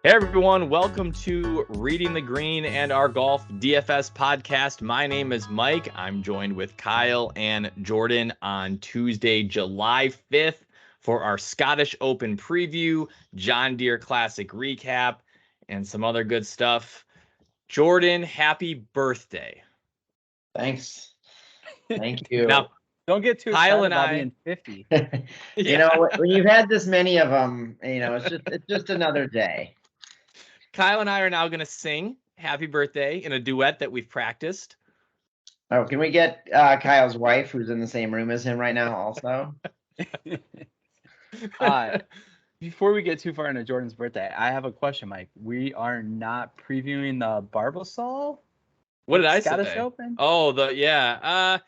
Hey everyone, welcome to Reading the Green and our Golf DFS podcast. My name is Mike. I'm joined with Kyle and Jordan on Tuesday, July 5th for our Scottish Open preview, John Deere Classic recap, and some other good stuff. Jordan, happy birthday. Thanks. Thank you. Now, don't get too Kyle excited and about I being 50. You know, when you've had this many of them, it's just another day. Kyle and I are now going to sing happy birthday in a duet that we've practiced. Oh, can we get Kyle's wife, who's in the same room as him right now, also? Before we get too far into Jordan's birthday, I have a question, Mike. We are not previewing the Barbasol. What did I Scottish say? Open? Oh,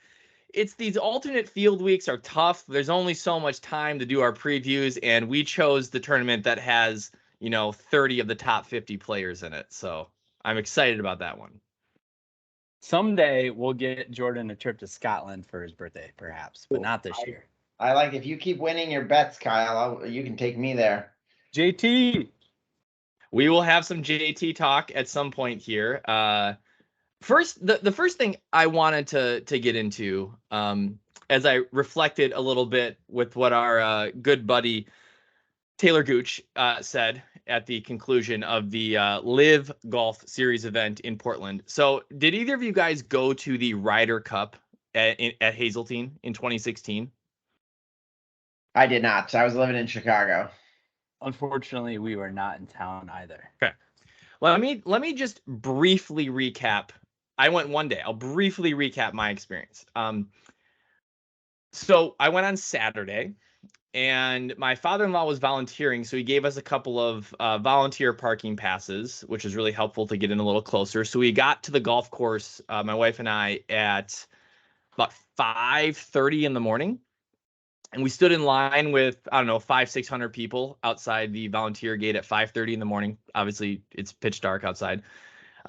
it's these alternate field weeks are tough. There's only so much time to do our previews, and we chose the tournament that has, 30 of the top 50 players in it. So I'm excited about that one. Someday we'll get Jordan a trip to Scotland for his birthday, perhaps, but not this year. I like if you keep winning your bets, Kyle, you can take me there. JT. We will have some JT talk at some point here. First, the first thing I wanted to get into, as I reflected a little bit with what our good buddy Taylor Gooch said at the conclusion of the Live Golf Series event in Portland. So, did either of you guys go to the Ryder Cup at Hazeltine in 2016? I did not. I was living in Chicago. Unfortunately, we were not in town either. Okay. Let me just briefly recap. I went one day. I'll briefly recap my experience. So I went on Saturday, and my father-in-law was volunteering, so he gave us a couple of volunteer parking passes, which was really helpful to get in a little closer. So we got to the golf course, my wife and I, at about 5:30 in the morning. And we stood in line with, 500-600 people outside the volunteer gate at 5:30 in the morning. Obviously, it's pitch dark outside.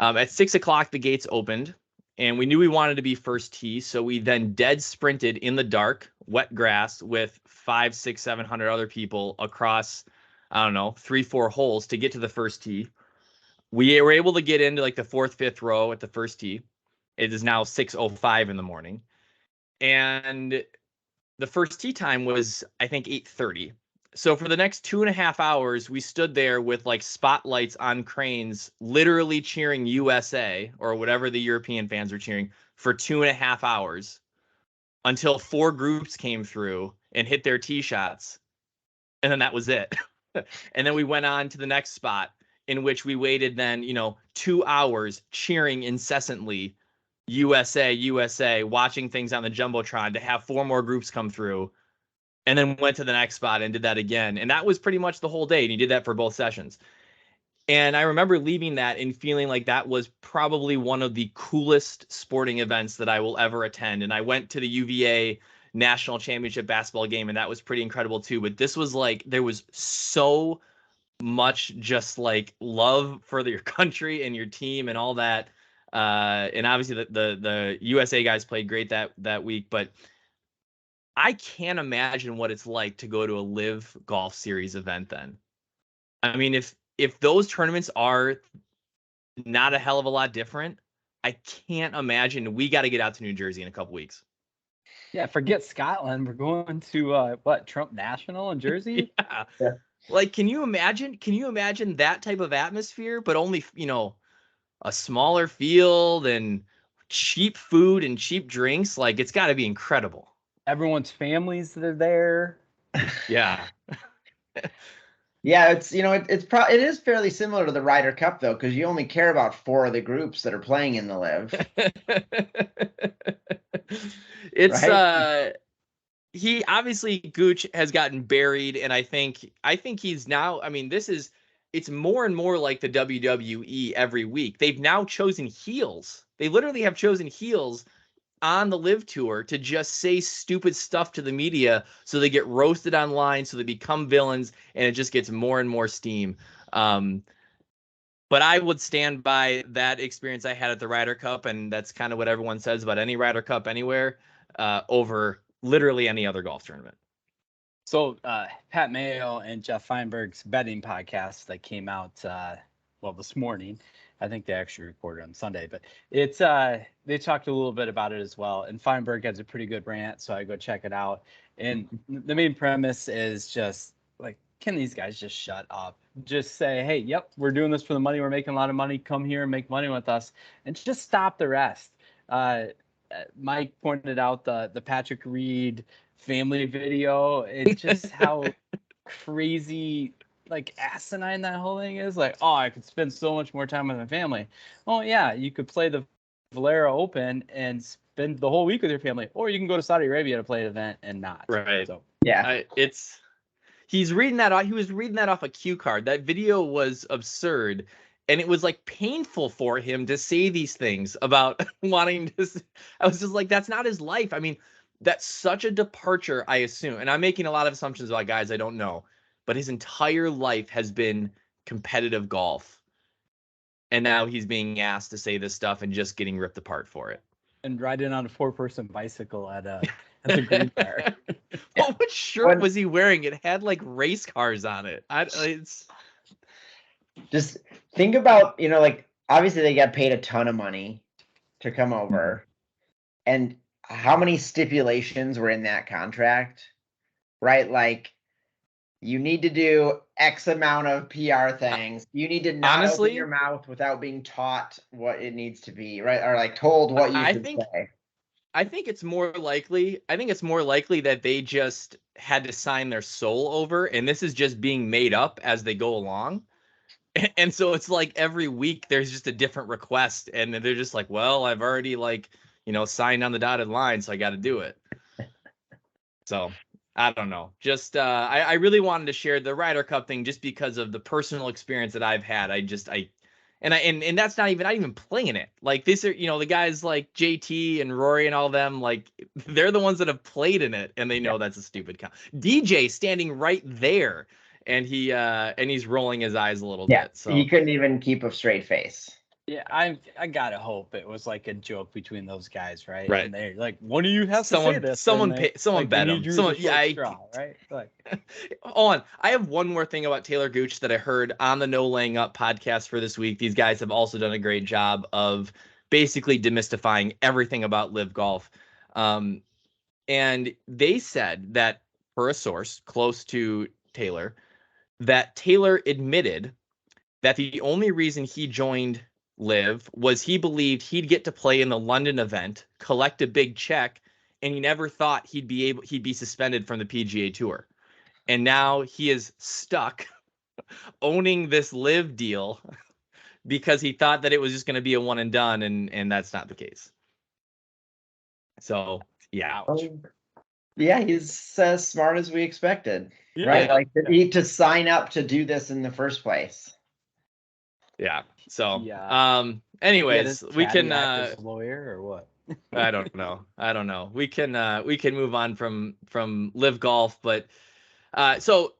At 6 o'clock, the gates opened, and we knew we wanted to be first tee. So we then dead sprinted in the dark, wet grass with 500, 600, 700 other people across, 3-4 holes to get to the first tee. We were able to get into like the fourth, fifth row at the first tee. It is now 6:05 in the morning. And the first tee time was, I think, 8:30. So for the next 2.5 hours, we stood there with like spotlights on cranes, literally cheering USA or whatever the European fans were cheering for 2.5 hours until 4 groups came through and hit their tee shots. And then that was it. And then we went on to the next spot, in which we waited then, 2 hours cheering incessantly USA, USA, watching things on the Jumbotron to have 4 more groups come through, and then went to the next spot and did that again. And that was pretty much the whole day. And he did that for both sessions. And I remember leaving that and feeling like that was probably one of the coolest sporting events that I will ever attend. And I went to the UVA National Championship basketball game, and that was pretty incredible too. But this was like, there was so much just like love for your country and your team and all that. And obviously the USA guys played great that week, but I can't imagine what it's like to go to a Live Golf Series event then. I mean, if those tournaments are not a hell of a lot different, I can't imagine. We got to get out to New Jersey in a couple weeks. Yeah, forget Scotland. We're going to Trump National in Jersey? Yeah. Like, can you imagine that type of atmosphere, but only, a smaller field and cheap food and cheap drinks? Like, it's got to be incredible. Everyone's families that are there. Yeah. Yeah, it is fairly similar to the Ryder Cup though, because you only care about 4 of the groups that are playing in the Live. It's right? He obviously, Gooch has gotten buried, and I think he's now, it's more and more like the WWE every week. They've now chosen heels. They literally have chosen heels on the Live Tour to just say stupid stuff to the media, so they get roasted online, so they become villains, and it just gets more and more steam. But I would stand by that experience I had at the Ryder Cup, and that's kind of what everyone says about any Ryder Cup anywhere, over literally any other golf tournament. So Pat Mayo and Jeff Feinberg's betting podcast that came out this morning. I think they actually recorded on Sunday, but it's they talked a little bit about it as well. And Feinberg has a pretty good rant, so I go check it out. And the main premise is just like, can these guys just shut up? Just say, hey, yep, we're doing this for the money. We're making a lot of money. Come here and make money with us, and just stop the rest. Mike pointed out the Patrick Reed family video. It's just how crazy, like, asinine that whole thing is. Like, oh, I could spend so much more time with my family. Oh yeah, you could play the Valera Open and spend the whole week with your family, or you can go to Saudi Arabia to play an event and not. Right. So Yeah. He's reading that off. He was reading that off a cue card. That video was absurd. And it was like painful for him to say these things about wanting to. I was just like, that's not his life. I mean, that's such a departure, I assume. And I'm making a lot of assumptions about guys I don't know. But his entire life has been competitive golf. And now he's being asked to say this stuff and just getting ripped apart for it. and riding on a 4-person bicycle at the green bar. What shirt was he wearing? It had like race cars on it. It's just think about, like, obviously they got paid a ton of money to come over, and how many stipulations were in that contract, right? Like, you need to do X amount of PR things. You need to not honestly, open your mouth without being taught what it needs to be, right? Or like told what you should say. I think it's more likely that they just had to sign their soul over, and this is just being made up as they go along. And so it's like every week there's just a different request, and they're just like, well, I've already signed on the dotted line, so I got to do it. So I don't know. Just I really wanted to share the Ryder Cup thing just because of the personal experience that I've had. And that's not even playing it. Like, these are, the guys like JT and Rory and all of them, like, they're the ones that have played in it, and they know that's a stupid count. DJ standing right there, and he's rolling his eyes a little bit. So he couldn't even keep a straight face. Yeah, I gotta hope it was like a joke between those guys, right? Right. And they're like, one of you has to say this. Someone bet him. Someone, right? Like, hold on. I have one more thing about Taylor Gooch that I heard on the No Laying Up podcast for this week. These guys have also done a great job of basically demystifying everything about live golf. And they said that, per a source close to Taylor, that Taylor admitted that the only reason he joined Live was he believed he'd get to play in the London event, collect a big check, and he never thought he'd be suspended from the PGA Tour. And now he is stuck owning this Live deal because he thought that it was just going to be a one and done, and that's not the case. So yeah. Yeah, he's as smart as we expected, right? Like, to sign up to do this in the first place. Yeah. So, anyways, we can lawyer or what? I don't know. We can move on from live golf, but so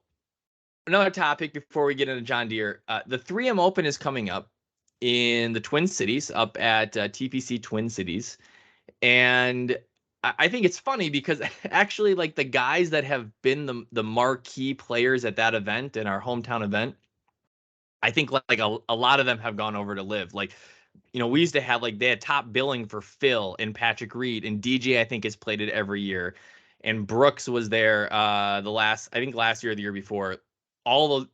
another topic before we get into John Deere, the 3M Open is coming up in the Twin Cities, up at TPC Twin Cities, and I think it's funny because actually, like, the guys that have been the marquee players at that event, in our hometown event, I think like a lot of them have gone over to Live. Like, we used to have, like, they had top billing for Phil and Patrick Reed, and DJ I think has played it every year, and Brooks was there last year or the year before. None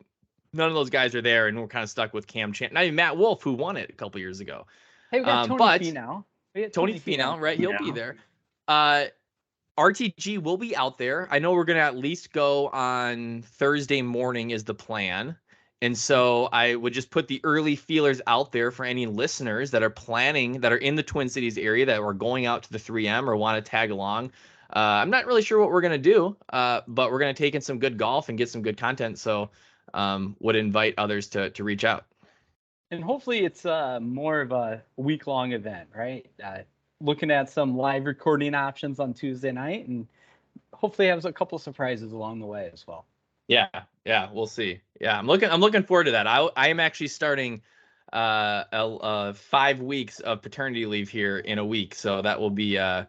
of those guys are there, and we're kind of stuck with Cam Chan. Not even Matt Wolf, who won it a couple years ago. Hey, we got Tony Finau. Tony Finau, right? He'll be there. RTG will be out there. I know we're going to at least go on Thursday morning is the plan. And so I would just put the early feelers out there for any listeners that are planning, that are in the Twin Cities area, that are going out to the 3M or want to tag along. I'm not really sure what we're going to do, but we're going to take in some good golf and get some good content. So would invite others to reach out. And hopefully it's more of a week-long event, right? Looking at some live recording options on Tuesday night, and hopefully have a couple surprises along the way as well. Yeah, we'll see. Yeah, I'm looking forward to that. I am actually starting 5 weeks of paternity leave here in a week, so that will be I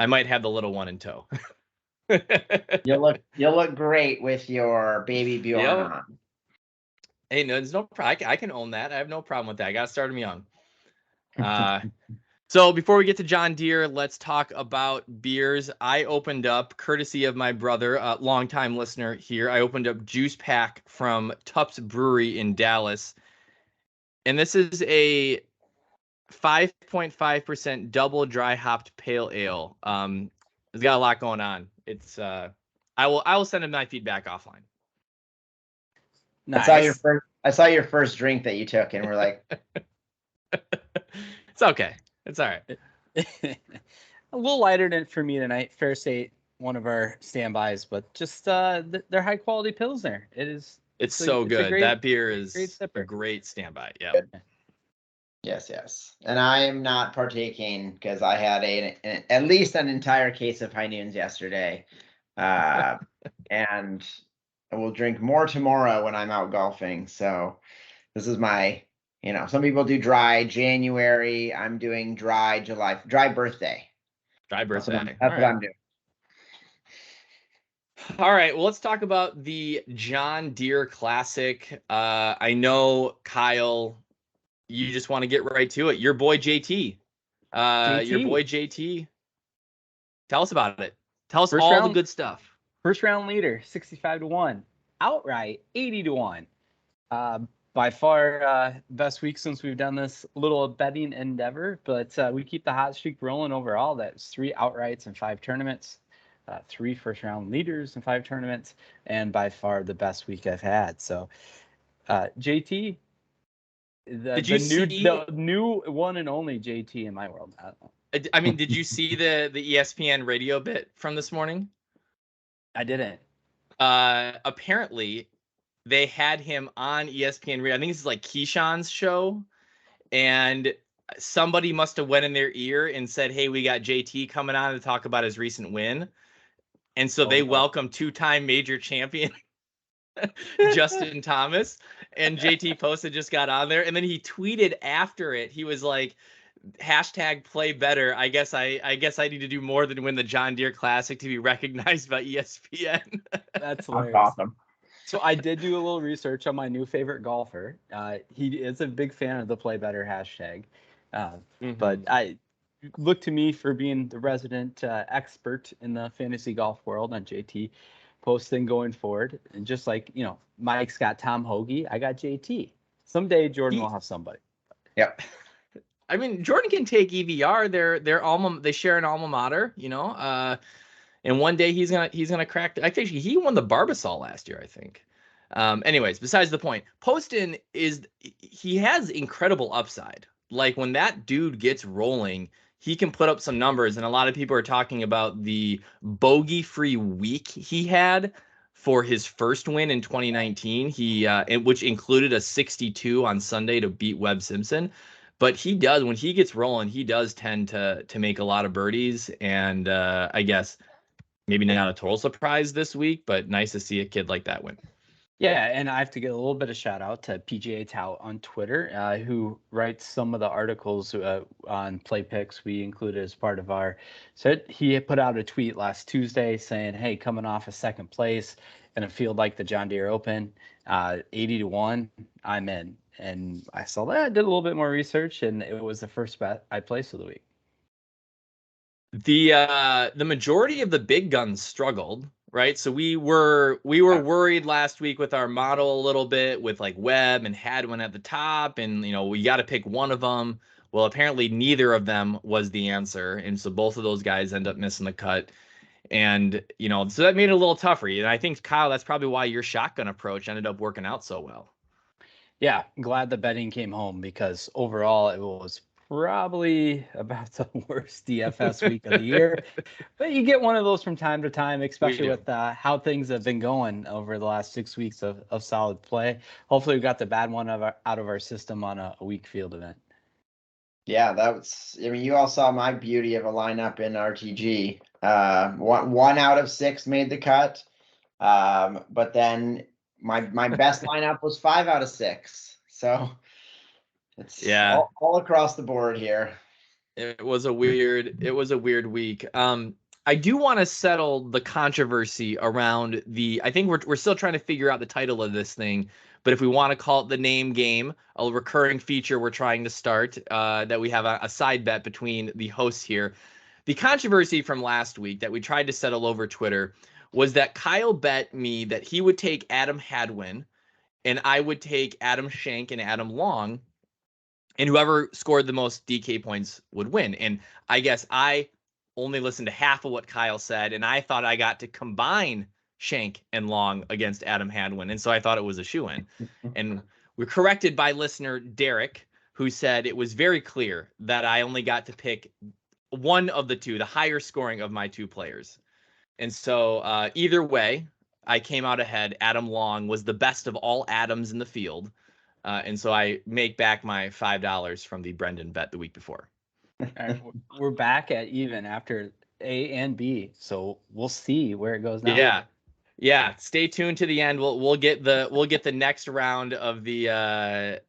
might have the little one in tow. You'll look great with your baby Bjorn Yep. on. Hey, no, there's no problem. I can own that. I have no problem with that. I got to start him young. So before we get to John Deere, let's talk about beers. I opened up, courtesy of my brother, a longtime listener here, I opened up Juice Pack from Tupps Brewery in Dallas. And this is a 5.5% double dry hopped pale ale. It's got a lot going on. It's I will send him my feedback offline. Nice. I saw your first drink that you took, and we're like, it's okay. It's all right. A little lighter than for me tonight. Fair State, one of our standbys, but just they're high quality Pilsner. It's so good. That beer is sipper. a great standby. Yeah. Yes. And I am not partaking because I had at least an entire case of High Noons yesterday. And I will drink more tomorrow when I'm out golfing. So this is my, some people do dry January. I'm doing dry July, dry birthday. Dry birthday. That's what I'm doing. All right. Well, let's talk about the John Deere Classic. I know, Kyle, you just want to get right to it. Your boy JT. Your boy JT. Tell us about it. Tell us all the good stuff. First round leader, 65-1. Outright, 80-1. By far best week since we've done this little betting endeavor, but we keep the hot streak rolling overall. That's 3 outrights in 5 tournaments, 3 first round leaders in 5 tournaments, and by far the best week I've had. So JT, the new one and only JT in my world. I mean, did you see the ESPN radio bit from this morning? I didn't. Apparently, they had him on ESPN radio. I think this is like Keyshawn's show, and somebody must have went in their ear and said, "Hey, we got JT coming on to talk about his recent win," and so they welcomed 2-time major champion Justin Thomas, and JT Posted just got on there, and then he tweeted after it. He was like, #play better. I guess I need to do more than win the John Deere Classic to be recognized by ESPN. That's hilarious. Awesome. So I did do a little research on my new favorite golfer. He is a big fan of the play better hashtag. But I look to me for being the resident expert in the fantasy golf world on JT Poston going forward. And just like, Mike's got Tom Hoagie, I got JT. Someday Jordan will have somebody. Yep. I mean, Jordan can take EVR. They share an alma mater, and one day he's gonna crack. Actually, he won the Barbasol last year, I think. Anyways, besides the point, Poston he has incredible upside. Like when that dude gets rolling, he can put up some numbers, and a lot of people are talking about the bogey-free week he had for his first win in 2019. Which included a 62 on Sunday to beat Webb Simpson. But he does, when he gets rolling, he does tend to make a lot of birdies, and I guess maybe not a total surprise this week, but nice to see a kid like that win. Yeah, and I have to give a little bit of shout out to PGA Tour on Twitter, who writes some of the articles on play picks we included as part of our set. He put out a tweet last Tuesday saying, "Hey, coming off a second place in a field like the John Deere Open, 80-1, I'm in." And I saw that, I did a little bit more research, and it was the first bet I placed of the week. The majority of the big guns struggled, right? So we were worried last week with our model a little bit with like Webb and Hadwin at the top, and we got to pick one of them. Well, apparently neither of them was the answer, and so both of those guys end up missing the cut. And so that made it a little tougher. And I think, Kyle, that's probably why your shotgun approach ended up working out so well. Yeah, glad the betting came home, because overall it was probably about the worst DFS week of the year. But you get one of those from time to time, especially with how things have been going over the last 6 weeks of solid play. Hopefully we got the bad one out of our system on a weak field event. Yeah, you all saw my beauty of a lineup in RTG. One out of 6 made the cut. But then my best lineup was 5 out of 6. So it's all across the board here. It was a weird week. I do want to settle the controversy around I think we're still trying to figure out the title of this thing, but if we want to call it the name game, a recurring feature we're trying to start, that we have a side bet between the hosts here. The controversy from last week that we tried to settle over Twitter was that Kyle bet me that he would take Adam Hadwin and I would take Adam Schenk and Adam Long, and whoever scored the most DK points would win. And I guess I only listened to half of what Kyle said, and I thought I got to combine Schenk and Long against Adam Hadwin, and so I thought it was a shoo-in. And we're corrected by listener Derek, who said it was very clear that I only got to pick one of the two, the higher scoring of my two players. And so either way, I came out ahead. Adam Long was the best of all Adams in the field. And so I make back my $5 from the Brendan bet the week before. All right, we're back at even after A and B, so we'll see where it goes now. Yeah. Stay tuned to the end. We'll get the next round of the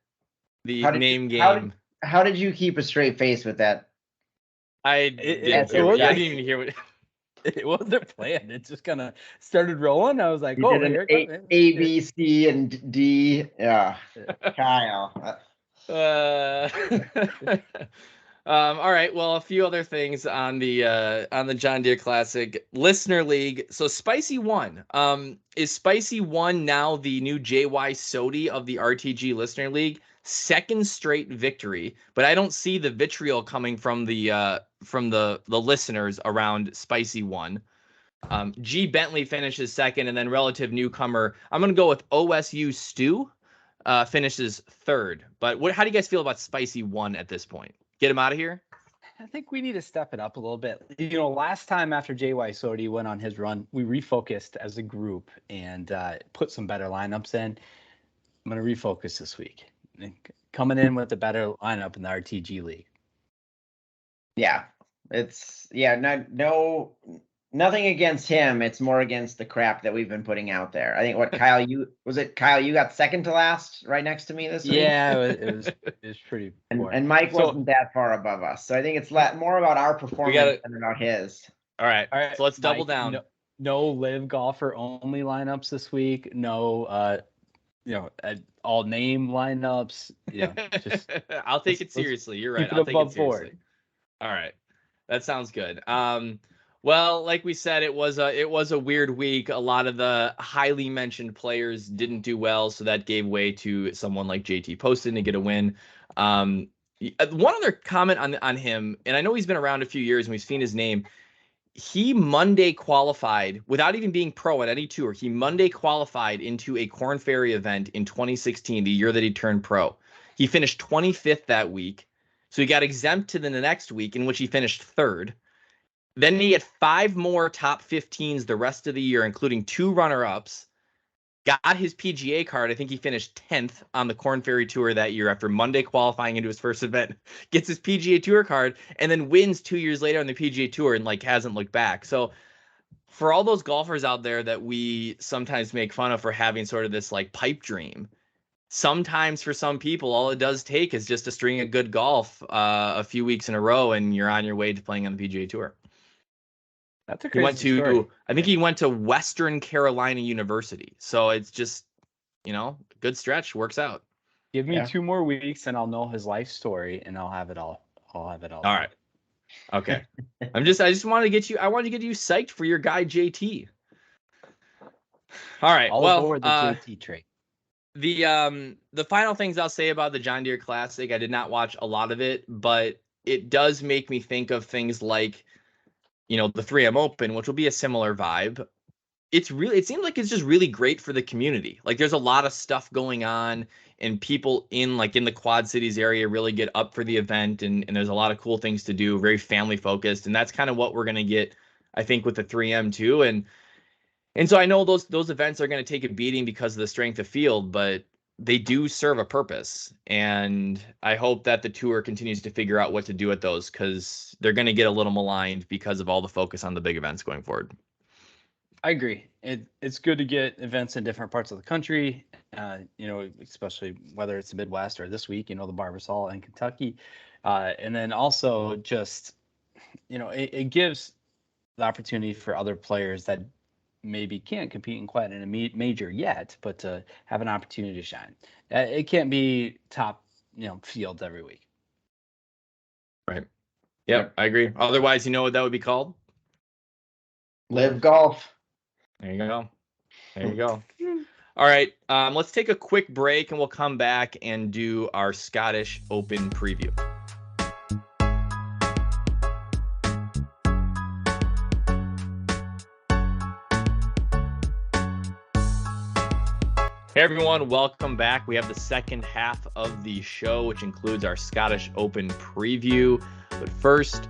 name game. How did you keep a straight face with that? I didn't even hear what. It wasn't planned. It just kind of started rolling. I was like, you did A, B, C, and D. Yeah, Kyle. All right. Well, a few other things on the John Deere Classic Listener League. So Spicy won. Is Spicy 1 now the new JY Sodi of the RTG Listener League? Second straight victory, but I don't see the vitriol coming from the listeners around Spicy 1. G Bentley finishes second, and then relative newcomer, I'm gonna go with OSU Stu, finishes third. But how do you guys feel about Spicy 1 at this point? Get him out of here? I think we need to step it up a little bit. Last time after JY Sodi went on his run, we refocused as a group and put some better lineups in. I'm going to refocus this week. Coming in with a better lineup in the RTG league. Yeah, nothing against him. It's more against the crap that we've been putting out there. I think Kyle, you got second to last right next to me this week? Yeah, it was pretty poor. And Mike wasn't that far above us. So I think it's more about our performance than about his. All right. So let's double down. No live golfer only lineups this week. No all name lineups. Just I'll take it seriously. You're right. I'll take it seriously. All right. That sounds good. Well, like we said, it was a weird week. A lot of the highly mentioned players didn't do well, so that gave way to someone like JT Poston to get a win. One other comment on him, and I know he's been around a few years and we've seen his name. He Monday qualified without even being pro at any tour. He Monday qualified into a Korn Ferry event in 2016, the year that he turned pro. He finished 25th that week, so he got exempt to the next week, in which he finished third. Then he had 5 more top 15s the rest of the year, including 2 runner-ups. Got his PGA card. I think he finished 10th on the Korn Ferry Tour that year after Monday qualifying into his first event. Gets his PGA Tour card and then wins 2 years later on the PGA Tour and hasn't looked back. So for all those golfers out there that we sometimes make fun of for having sort of this pipe dream, sometimes for some people, all it does take is just a string of good golf a few weeks in a row, and you're on your way to playing on the PGA Tour. That's a crazy story. I think he went to Western Carolina University. So it's just, good stretch, works out. Give me 2 more weeks and I'll know his life story and I'll have it all. All right. Okay. I just want to get you psyched for your guy JT. All right. All aboard the JT train. The final things I'll say about the John Deere Classic, I did not watch a lot of it, but it does make me think of things like the 3M Open, which will be a similar vibe. It seems like it's just really great for the community. There's a lot of stuff going on, and people in the Quad Cities area really get up for the event, and there's a lot of cool things to do, very family focused, and that's kind of what we're going to get, I think, with the 3M too. And so I know those events are going to take a beating because of the strength of field, but they do serve a purpose. And I hope that the tour continues to figure out what to do at those, because they're going to get a little maligned because of all the focus on the big events going forward. I agree. It's good to get events in different parts of the country, especially whether it's the Midwest or this week, the Barbasol in Kentucky. And then also just, it gives the opportunity for other players that maybe can't compete in quite in a major yet, but to have an opportunity to shine. It can't be top, fields every week. Right. Yep, I agree. Otherwise, you know what that would be called? Live golf. There you go. There you go. All right, let's take a quick break and we'll come back and do our Scottish Open preview. Hey everyone, welcome back. We have the second half of the show, which includes our Scottish Open preview. But first,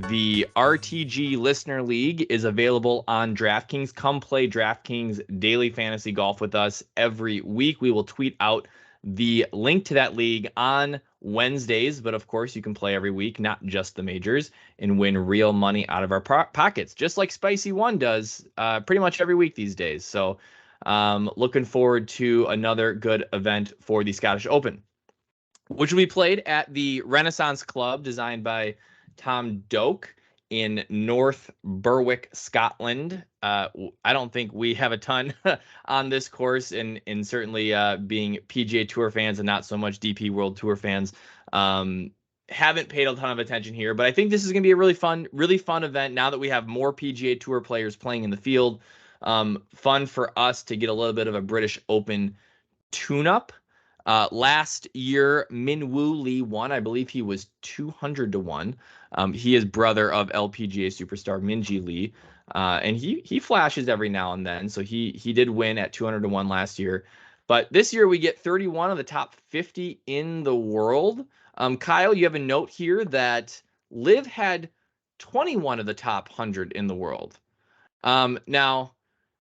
the RTG Listener League is available on DraftKings. Come play DraftKings Daily Fantasy Golf with us every week. We will tweet out the link to that league on Wednesdays, but of course you can play every week, not just the majors, and win real money out of our pockets, just like Spicy One does pretty much every week these days. So looking forward to another good event for the Scottish Open, which will be played at the Renaissance Club, designed by Tom Doak in North Berwick, Scotland. I don't think we have a ton on this course, and certainly being PGA Tour fans and not so much DP World Tour fans, haven't paid a ton of attention here. But I think this is going to be a really fun event now that we have more PGA Tour players playing in the field. Fun for us to get a little bit of a British Open tune-up. Last year, Min Woo Lee won. I believe he was 200-1. He is brother of LPGA superstar Minjee Lee, and he flashes every now and then. So he did win at 200-1 last year. But this year we get 31 of the top 50 in the world. Kyle, you have a note here that Liv had 21 of the top 100 in the world. Now,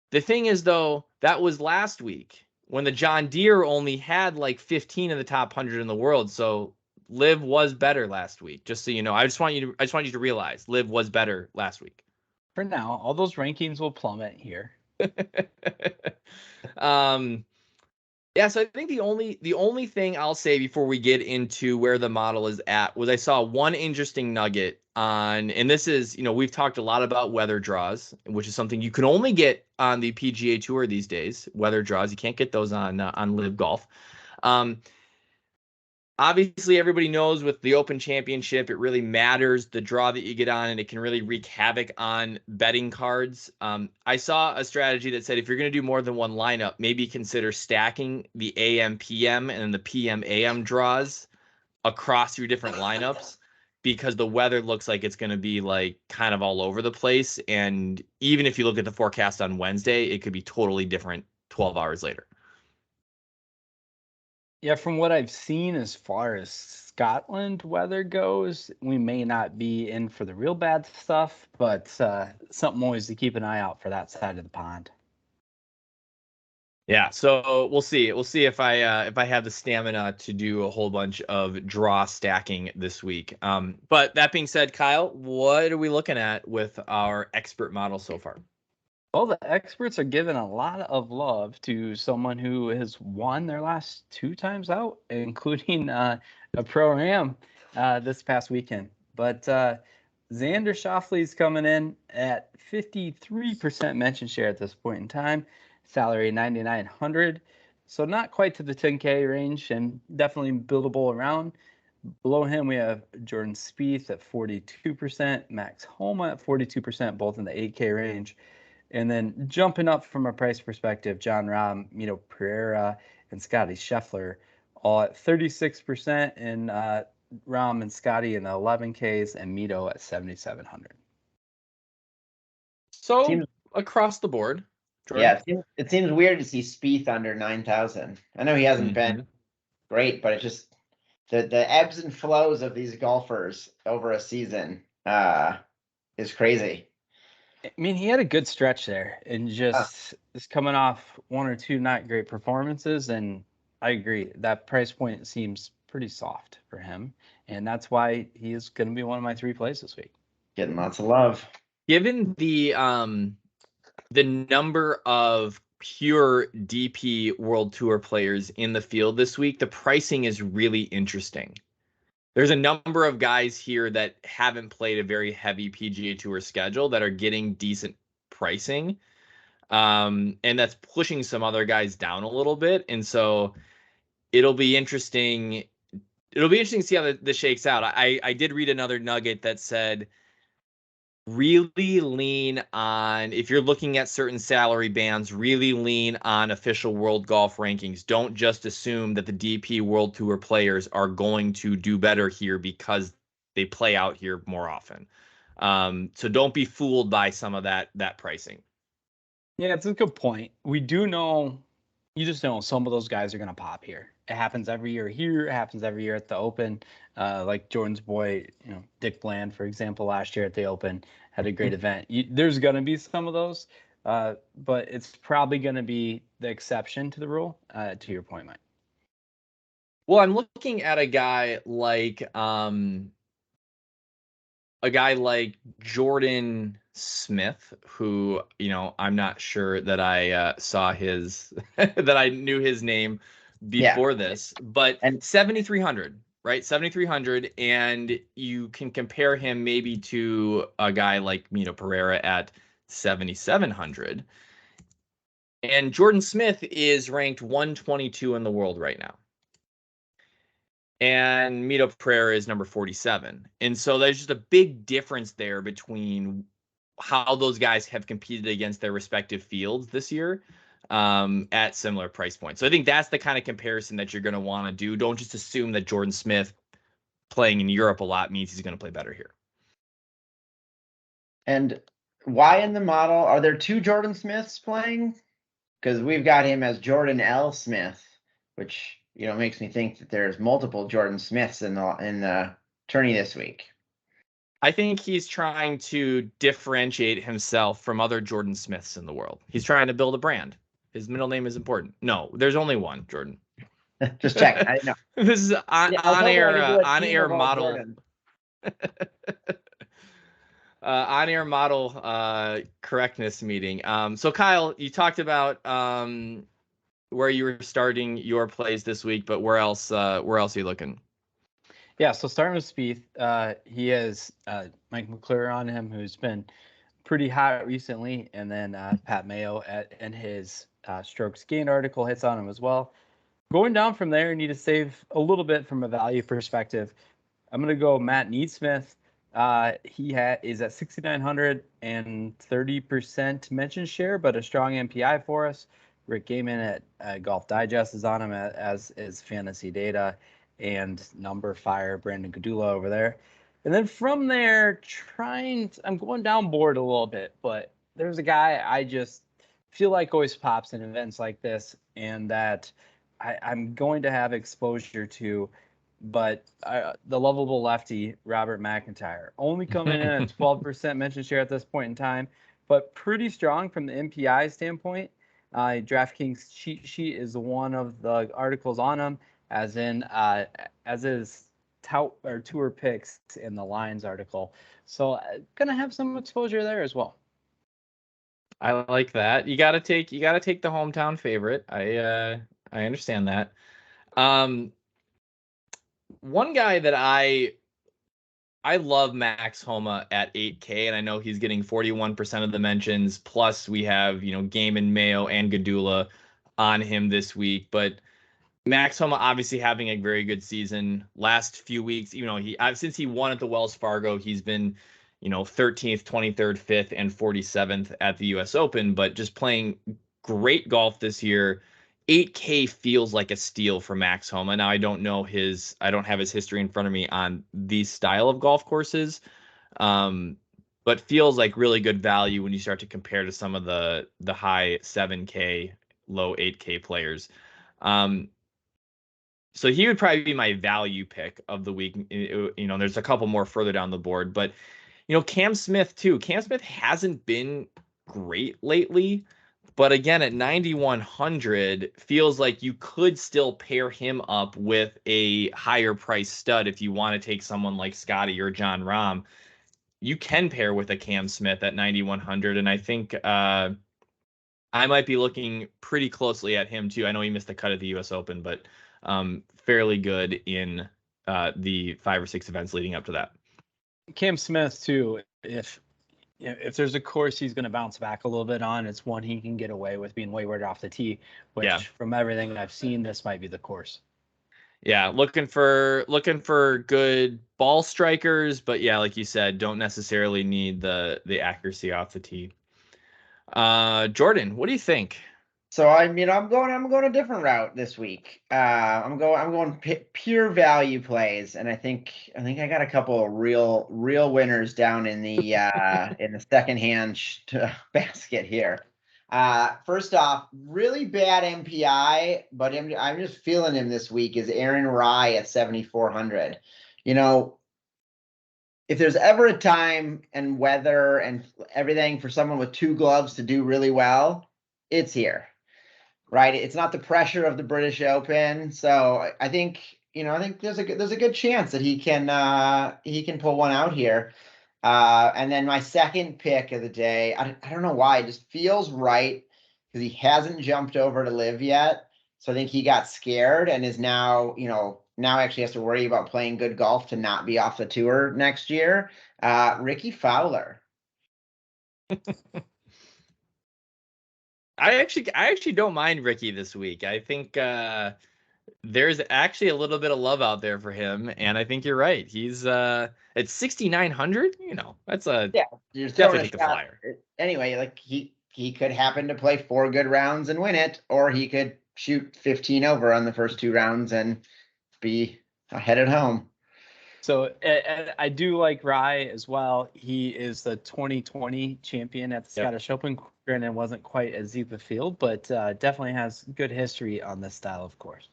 the thing is, though, that was last week when the John Deere only had like 15 of the top 100 in the world. So Liv was better last week, just so you know. I just want you to realize Liv was better last week. For now, all those rankings will plummet here. Yeah, so I think the only thing I'll say before we get into where the model is at was I saw one interesting nugget on, and this is, we've talked a lot about weather draws, which is something you can only get on the PGA Tour these days. Weather draws, you can't get those on Live Golf. Obviously, everybody knows with the Open Championship, it really matters the draw that you get on, and it can really wreak havoc on betting cards. I saw a strategy that said if you're going to do more than one lineup, maybe consider stacking the AM PM and then the PM AM draws across your different lineups, because the weather looks like it's going to be like kind of all over the place. And even if you look at the forecast on Wednesday, it could be totally different 12 hours later. Yeah, from what I've seen as far as Scotland weather goes, we may not be in for the real bad stuff, but something always to keep an eye out for that side of the pond. Yeah, so we'll see. We'll see if I have the stamina to do a whole bunch of draw stacking this week. But that being said, Kyle, what are we looking at with our expert model so far? Well, the experts are giving a lot of love to someone who has won their last 2 times out, including a Pro-Am this past weekend. But Xander Schauffele's coming in at 53% mention share at this point in time, salary $9,900. So not quite to the 10K range, and definitely buildable around. Below him, we have Jordan Spieth at 42%, Max Homa at 42%, both in the 8K range. And then jumping up from a price perspective, John Rahm, Mito Pereira, and Scotty Scheffler all at 36%, and Rahm and Scotty in the 11Ks, and Mito at 7,700. So across the board, Jordan. Yeah, it seems weird to see Spieth under 9,000. I know he hasn't been great, but it just the ebbs and flows of these golfers over a season is crazy. I mean, he had a good stretch there, and just coming off 1 or 2 not great performances, and I agree that price point seems pretty soft for him, and that's why he is going to be one of my 3 plays this week. Getting lots of love. Given the number of pure DP World Tour players in the field this week, the pricing is really interesting. there's a number of guys here that haven't played a very heavy PGA Tour schedule that are getting decent pricing. And that's pushing some other guys down a little bit. And so it'll be interesting. It'll be interesting to see how this shakes out. I did read another nugget that said really lean on, if you're looking at certain salary bands, really lean on official world golf rankings. Don't just assume that the DP World Tour players are going to do better here because they play out here more often. So don't be fooled by some of that pricing. Yeah, it's a good point. We do know, you just know some of those guys are going to pop here. It happens every year here. It happens every year at the Open. Like Jordan's boy, Dick Bland, for example, last year at the Open had a great event. There's going to be some of those, but it's probably going to be the exception to the rule, to your point, Mike. Well, I'm looking at a guy like Jordan Smith, who, I'm not sure that I saw his that I knew his name before this, but 7,300, right? 7,300, and you can compare him maybe to a guy like Mito Pereira at 7,700. And Jordan Smith is ranked 122 in the world right now. And Mito Pereira is number 47. And so there's just a big difference there between how those guys have competed against their respective fields this year at similar price points. So I think that's the kind of comparison that you're going to want to do. Don't just assume that Jordan Smith playing in Europe a lot means he's going to play better here. And why in the model? Are there two Jordan Smiths playing? Because we've got him as Jordan L. Smith, which makes me think that there's multiple Jordan Smiths in the tourney this week. I think he's trying to differentiate himself from other Jordan Smiths in the world. He's trying to build a brand. His middle name is important. No, there's only one, Jordan. Just check. I know. This is on-air model. On-air model correctness meeting. So Kyle, you talked about where you were starting your plays this week, but where else are you looking? Yeah, so starting with Spieth, he has Mike McClure on him, who's been pretty hot recently, and then Pat Mayo in his strokes gained article hits on him as well. Going down from there, you need to save a little bit from a value perspective. I'm going to go Matt Neesmith. He is at 6,900 and 30% mention share, but a strong MPI for us. Rick Gaiman at Golf Digest is on him, as is Fantasy Data and Number Fire, Brandon Gadula over there. And then from there, I'm going down board a little bit, but there's a guy I just feel like always pops in events like this, and that I'm going to have exposure to, but the lovable lefty, Robert McIntyre, only coming in at 12% mention share at this point in time, but pretty strong from the MPI standpoint. DraftKings cheat sheet is one of the articles on him, as is tour picks in the Lions article. So gonna have some exposure there as well. I like that. You gotta take the hometown favorite. I understand that. One guy that I love, Max Homa at 8K, and I know he's getting 41% of the mentions. Plus, we have Gaiman, Mayo, and Gadula on him this week. But Max Homa obviously having a very good season last few weeks. Since he won at the Wells Fargo, he's been 13th, 23rd, 5th, and 47th at the U.S. Open. But just playing great golf this year. 8K feels like a steal for Max Homa. Now I don't have his history in front of me on these style of golf courses, but feels like really good value when you start to compare to some of the high 7K, low 8K players. So he would probably be my value pick of the week. There's a couple more further down the board, but Cam Smith too. Cam Smith hasn't been great lately. But again, at 9,100, feels like you could still pair him up with a higher price stud if you want to take someone like Scotty or John Rahm. You can pair with a Cam Smith at 9,100, and I think I might be looking pretty closely at him too. I know he missed the cut at the U.S. Open, but fairly good in the 5 or 6 events leading up to that. Cam Smith too. If there's a course he's going to bounce back a little bit on, it's one he can get away with being wayward off the tee. Which, from everything I've seen, this might be the course. Yeah, looking for good ball strikers, but yeah, like you said, don't necessarily need the accuracy off the tee. Jordan, what do you think? So I'm going a different route this week. I'm going pure value plays, and I think I got a couple of real winners down in the secondhand basket here. First off, really bad MPI, but I'm just feeling him this week is Aaron Rye at 7,400. If there's ever a time and weather and everything for someone with 2 gloves to do really well, it's here. Right, it's not the pressure of the British Open, so I think there's a good chance that he can pull one out here. And then my second pick of the day, I don't know why, it just feels right because he hasn't jumped over to live yet. So I think he got scared and is now actually has to worry about playing good golf to not be off the tour next year. Ricky Fowler. I actually don't mind Ricky this week. I think there's actually a little bit of love out there for him, and I think you're right. He's at 6,900. That's definitely take the flyer. Anyway, like he could happen to play 4 good rounds and win it, or he could shoot 15 over on the first 2 rounds and be headed home. So I do like Rye as well. He is the 2020 champion at the Scottish Open. Granted, wasn't quite as deep a field, but definitely has good history on this style of course.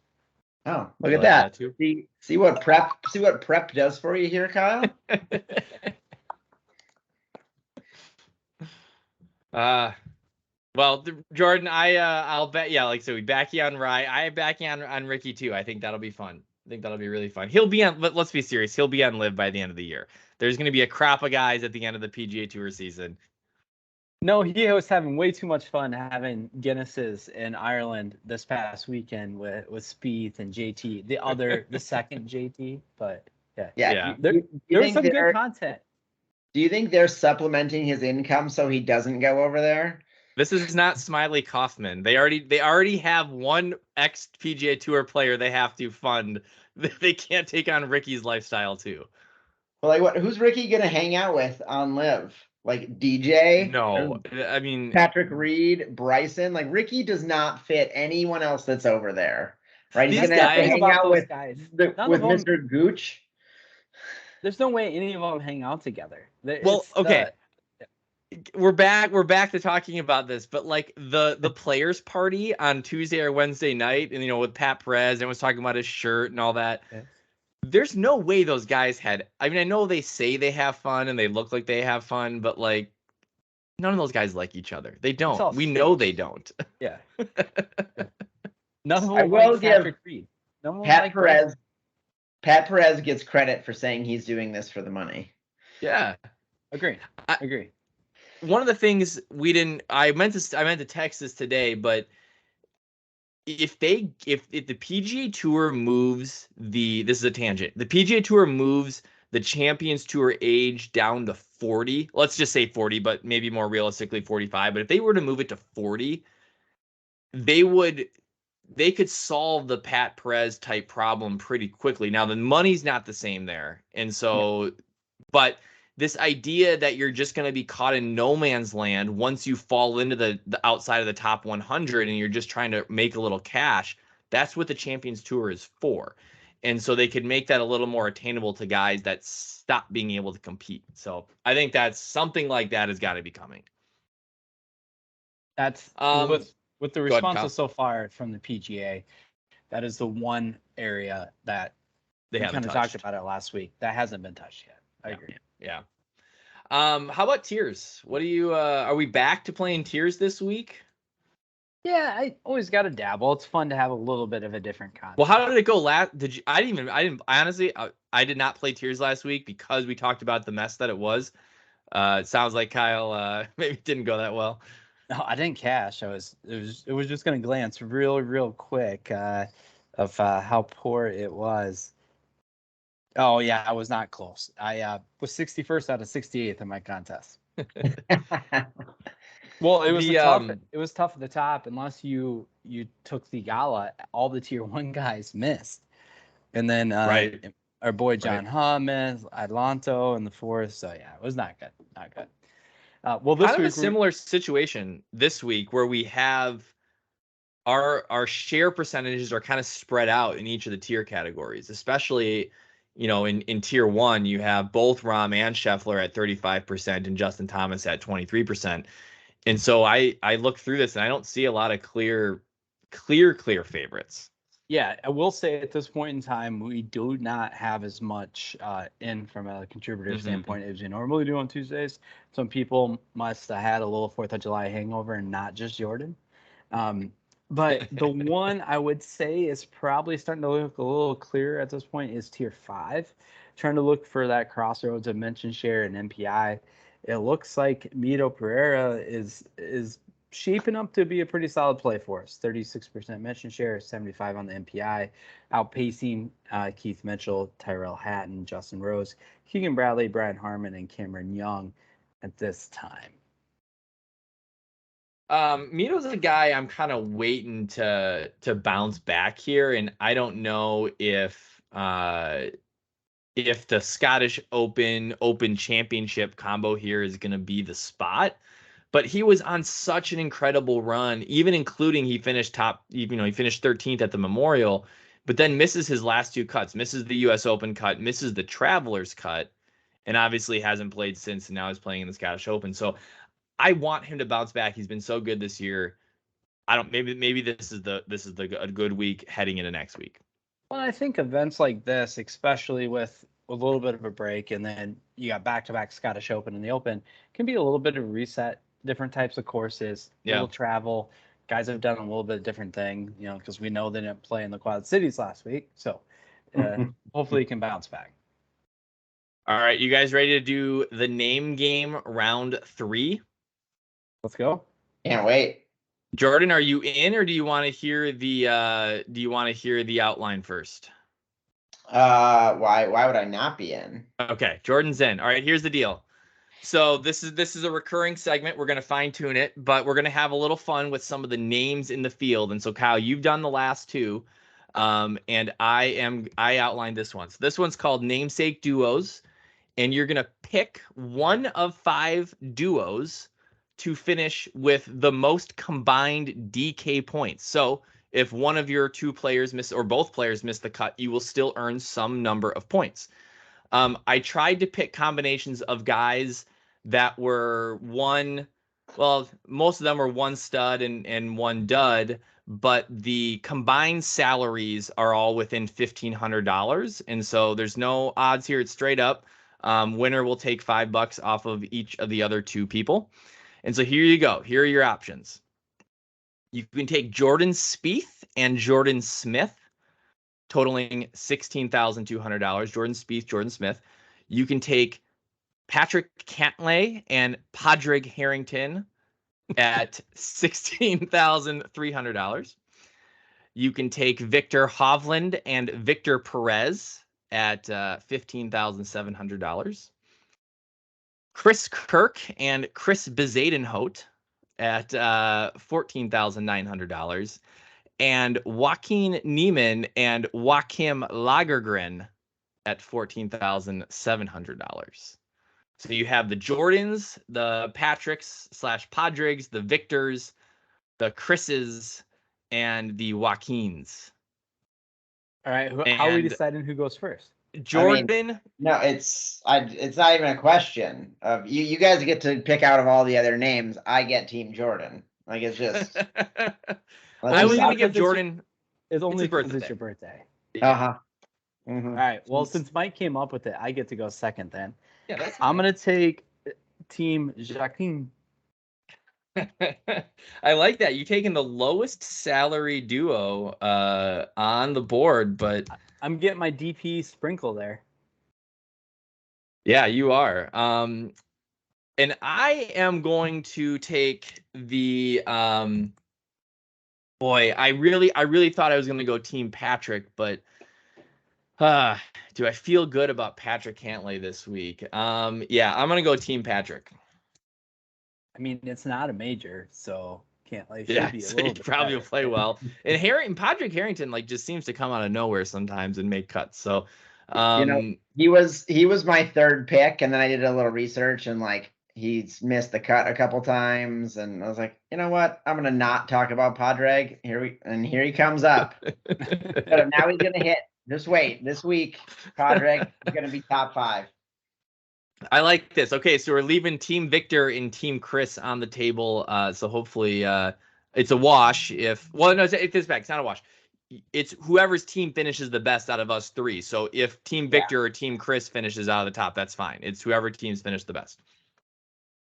Oh, look at that! See what prep does for you here, Kyle. Well, Jordan, I'll bet. Yeah, like so, we back you on Rye. I back you on Ricky too. I think that'll be fun. I think that'll be really fun. He'll be on. Let's be serious. He'll be on Live by the end of the year. There's going to be a crop of guys at the end of the PGA Tour season. No, he was having way too much fun having Guinnesses in Ireland this past weekend with Spieth and JT, the second JT. But yeah. There was some good content. Do you think they're supplementing his income so he doesn't go over there? This is not Smiley Kaufman. They already have one ex PGA Tour player they have to fund. They can't take on Ricky's lifestyle too. Well, like who's Ricky gonna hang out with on Live? Like DJ? No, I mean Patrick Reed, Bryson. Like Ricky does not fit anyone else that's over there, right? He's gonna have to hang out with Mr. Gooch. There's no way any of them hang out together. Okay. We're back to talking about this, but like the players party on Tuesday or Wednesday night, and with Pat Perez and was talking about his shirt and all that. Yeah. There's no way those guys had. I mean, I know they say they have fun and they look like they have fun, but like none of those guys like each other. They don't. We know they don't. Yeah. None of them like Patrick Reed. Pat Perez gets credit for saying he's doing this for the money. Yeah. Agree. One of the things I meant to text this today, but if the PGA Tour moves this is a tangent. The PGA Tour moves the Champions Tour age down to 40. Let's just say 40, but maybe more realistically 45. But if they were to move it to 40, they could solve the Pat Perez type problem pretty quickly. Now the money's not the same there, and so, but this idea that you're just going to be caught in no man's land once you fall into the outside of the top 100 and you're just trying to make a little cash, that's what the Champions Tour is for. And so they could make that a little more attainable to guys that stop being able to compete. So I think that's something like that has got to be coming. That's with the responses so far from the PGA, that is the one area that they kind of talked about it last week that hasn't been touched yet. I agree. Yeah. How about tiers? What do you are we back to playing tiers this week? Yeah, I always got to dabble. It's fun to have a little bit of a different concept. Well, how did it go last? I did not play tiers last week because we talked about the mess that it was. It sounds like Kyle maybe didn't go that well. No, I didn't cash. It was just going to glance real quick of how poor it was. Oh yeah, I was not close. I was 61st out of 68th in my contest. Well, it was The, tough. It was tough at the top unless you took the gala. All the tier 1 guys missed, and then Right. our boy John Right. Humm missed, Atlanto in the fourth. So yeah, it was not good. Not good. Well, this Kind of a week similar situation this week where we have our share percentages are kind of spread out in each of the tier categories, especially, in tier 1, you have both Rahm and Scheffler at 35% and Justin Thomas at 23%. And so I look through this and I don't see a lot of clear favorites. Yeah, I will say at this point in time, we do not have as much in from a contributor standpoint as we normally do on Tuesdays. Some people must have had a little 4th of July hangover and not just Jordan. But the one I would say is probably starting to look a little clearer at this point is tier 5. Trying to look for that crossroads of mention share and MPI. It looks like Mito Pereira is shaping up to be a pretty solid play for us. 36% mention share, 75 on the MPI, outpacing Keith Mitchell, Tyrell Hatton, Justin Rose, Keegan Bradley, Brian Harmon, and Cameron Young at this time. Mito's a guy I'm kind of waiting to bounce back here, and I don't know if the Scottish Open Championship combo here is going to be the spot. But he was on such an incredible run, even including he finished 13th at the Memorial, but then misses his last 2 cuts, misses the U.S. Open cut, misses the Travelers cut, and obviously hasn't played since, and now is playing in the Scottish Open. So I want him to bounce back. He's been so good this year. Maybe this is a good week heading into next week. Well, I think events like this, especially with a little bit of a break, and then you got back-to-back Scottish Open and the Open, can be a little bit of a reset. Different types of courses, little travel. Guys have done a little bit of different thing, because we know they didn't play in the Quad Cities last week. So hopefully he can bounce back. All right, you guys ready to do the name game round 3? Let's go. Can't wait. Jordan, are you in, or do you want to hear the outline first? Why would I not be in? Okay, Jordan's in. All right, here's the deal. So this is a recurring segment. We're gonna fine tune it, but we're gonna have a little fun with some of the names in the field. And so Kyle, you've done the last 2, and I outlined this one. So this one's called Namesake Duos, and you're gonna pick one of 5 duos to finish with the most combined DK points. So if one of your 2 players miss, or both players miss the cut, you will still earn some number of points. I tried to pick combinations of guys that were most of them were 1 stud and 1 dud, but the combined salaries are all within $1,500. And so there's no odds here. It's straight up. Winner will take $5 off of each of the other 2 people. And so here you go. Here are your options. You can take Jordan Spieth and Jordan Smith, totaling $16,200. Jordan Spieth, Jordan Smith. You can take Patrick Cantlay and Padraig Harrington at $16,300. You can take Victor Hovland and Victor Perez at $15,700. Chris Kirk and Chris Bezadenhout at $14,900. And Joaquin Niemann and Joachim Lagergren at $14,700. So you have the Jordans, the Patricks / Padrigs, the Victors, the Chris's, and the Joaquins. All right. How are we deciding who goes first? Jordan. No, it's not even a question of you guys get to pick out of all the other names. I get Team Jordan. Like, it's just. I was gonna give Jordan. It's only because it's your birthday. Mm-hmm. All right. Well, since Mike came up with it, I get to go second then. Yeah, that's. I'm gonna take Team Joaquin. I like that. You taking the lowest salary duo on the board, but I'm getting my DP sprinkle there. Yeah, you are. And I am going to take the boy, I really thought I was going to go Team Patrick, but Do I feel good about Patrick Cantlay this week? Yeah, I'm gonna go Team Patrick. I mean, it's not a major, so Cantlay should Yeah, be a so little he bit probably will better. play well. And Patrick Harrington, like, just seems to come out of nowhere sometimes and make cuts. So, You know, he was my third pick, and then I did a little research, and like he's missed the cut a couple times, and I was like, you know what? I'm gonna not talk about Padraig. Here he comes up. But now he's gonna hit. Just wait. This week, Padraig is gonna be top 5. I like this. Okay, so we're leaving Team Victor and Team Chris on the table. So hopefully it's a wash. If it's back. It's not a wash. It's whoever's team finishes the best out of us 3. So if Team Victor or Team Chris finishes out of the top, that's fine. It's whoever team's finished the best.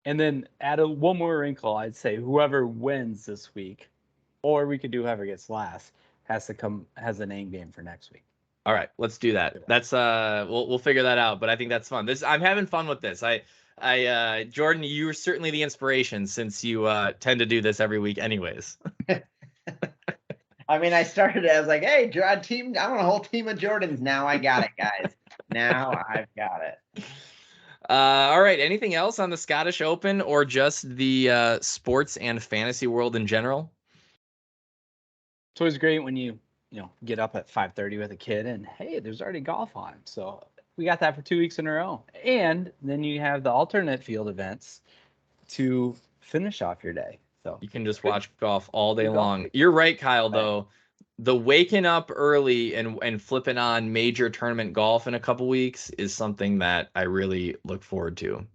And then add one more wrinkle. I'd say whoever wins this week, or we could do whoever gets last, has an end game for next week. All right, let's do that. That's we'll figure that out. But I think that's fun. I'm having fun with this. Jordan, you were certainly the inspiration since you tend to do this every week, anyways. I mean, I started as like, hey, team. I want a whole team of Jordans. Now I got it, guys. Now I've got it. All right. Anything else on the Scottish Open or just the sports and fantasy world in general? It's always great when you get up at 5:30 with a kid and hey, there's already golf on. So we got that for 2 weeks in a row. And then you have the alternate field events to finish off your day. So you can just watch golf all day long. You're right, Kyle, though. The waking up early and flipping on major tournament golf in a couple weeks is something that I really look forward to.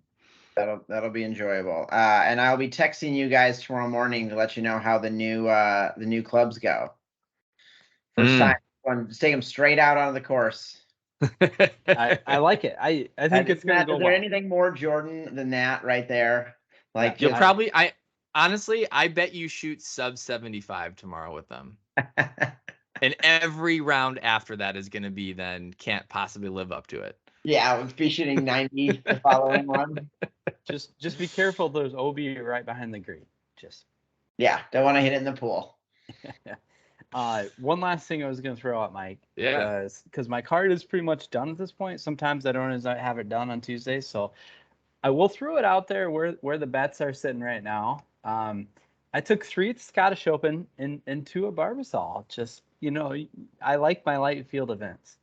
That'll be enjoyable. And I'll be texting you guys tomorrow morning to let you know how the new clubs go. First time, just take them straight out onto the course. I like it. I think it's gonna go well. Is there anything more Jordan than that right there? Like you'll probably I bet you shoot sub 75 tomorrow with them. And every round after that is going to be then can't possibly live up to it. Yeah, I would be shooting 90 the following one. Just be careful. There's OB right behind the green. Don't want to hit it in the pool. One last thing I was going to throw out, Mike. Yeah. Because my card is pretty much done at this point. Sometimes I don't have it done on Tuesday, so I will throw it out there where the bets are sitting right now. I took 3 at the Scottish Open and 2 at Barbasol. Just, I like my light field events.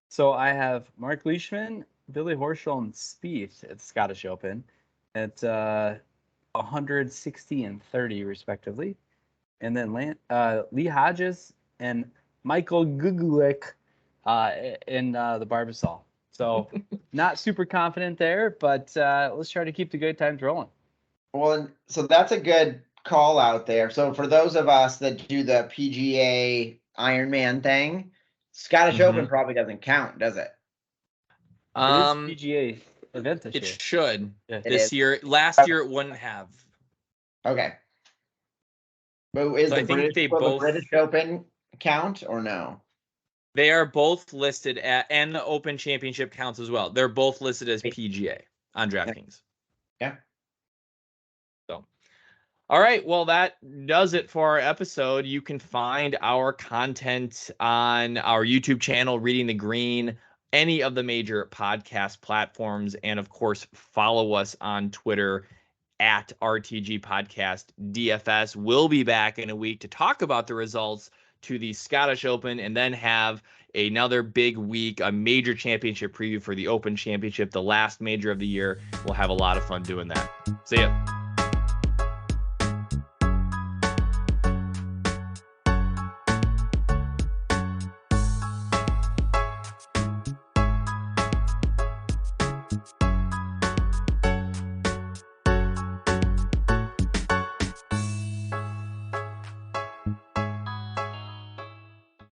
So I have Mark Leishman, Billy Horschel, and Spieth at the Scottish Open at 160 and 30 respectively. And then Lee Hodges and Michael Gugulik in the Barbasol. So not super confident there, but let's try to keep the good times rolling. Well, so that's a good call out there. So for those of us that do the PGA Ironman thing, Scottish Open probably doesn't count, does it? It is PGA event this year. It should. Yeah. This year. Last year it wouldn't have. Okay. But is the British Open count or no? They are both listed and the Open Championship counts as well. They're both listed as PGA on DraftKings. Yeah. So, all right. Well, that does it for our episode. You can find our content on our YouTube channel, Reading the Green, any of the major podcast platforms, and of course, follow us on Twitter at RTG Podcast DFS. We'll be back in a week to talk about the results to the Scottish Open and then have another big week, a major championship preview for the Open Championship, the last major of the year. We'll have a lot of fun doing that. See ya.